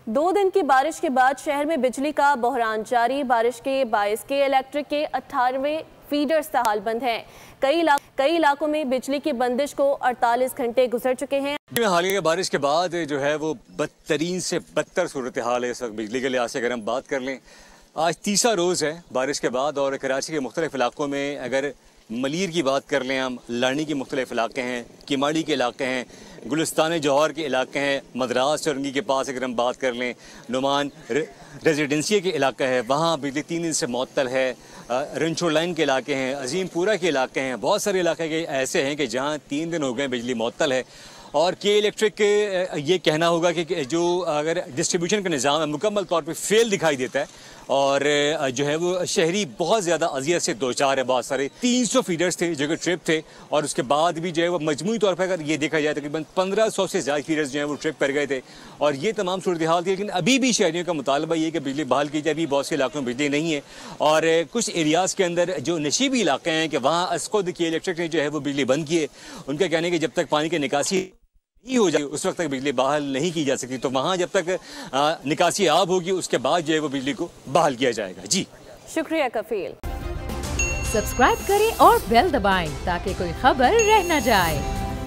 2 दिन की बारिश के बाद शहर में बिजली का बहरान जारी। बारिश के बायस के इलेक्ट्रिक के 18वें फीडर्स ताहाल बंद हैं। कई इलाकों में बिजली की बंदिश को 48 घंटे गुजर चुके हैं। हालिया बारिश के बाद जो है वो बदतरीन से बदतर सूरत हाल है इस वक्त बिजली के लिहाज से। अगर हम बात कर लें, आज तीसरा रोज़ है बारिश के बाद और कराची के मुख्तलिफ इलाकों में अगर मलीर की बात कर लें, हम लानी के मुख्तलिफ इलाके हैं, किमाड़ी के इलाके हैं, गुलिस्तान जौहर के इलाके हैं, मदरास चौरंगी के पास अगर हम बात कर लें, नुमान रेजिडेंसी के इलाका है, वहाँ बिजली 3 दिन से मुअत्तल है। रंचोर लाइन के इलाके हैं, अजीमपुरा के इलाके हैं, बहुत सारे इलाके ऐसे हैं कि जहाँ 3 दिन हो गए बिजली मुअत्तल है। और के इलेक्ट्रिक ये कहना होगा कि जो अगर डिस्ट्रीब्यूशन का निज़ाम है मुकम्मल तौर पे फेल दिखाई देता है और जो है वो शहरी बहुत ज़्यादा अजियत से दो चार है। बहुत सारे 300 फीडर्स थे जो कि ट्रिप थे और उसके बाद भी जो है वो मजमूई तौर पर अगर ये देखा जाए तकरीबन 1500 से ज़्यादा फीडर्स जो हैं वो ट्रिप कर गए थे और ये तमाम सूरत हाल थी। लेकिन अभी भी शहरियों का मुतालबा ये कि बिजली बहाल की जाए। अभी बहुत से इलाकों में बिजली नहीं है और कुछ एरियाज़ के अंदर जो नशीबी इलाके हैं कि वहाँ अस्कोद की इलेक्ट्रिक ने जो है वो बिजली बंद की है। उनका कहना है कि जब तक पानी की निकासी नहीं हो जाए उस वक्त तक बिजली बहाल नहीं की जा सकती। तो वहाँ जब तक निकासी आब होगी उसके बाद जो है वो बिजली को बहाल किया जाएगा। जी शुक्रिया कफील। सब्सक्राइब करें और बेल दबाएं ताकि कोई खबर रह न जाए।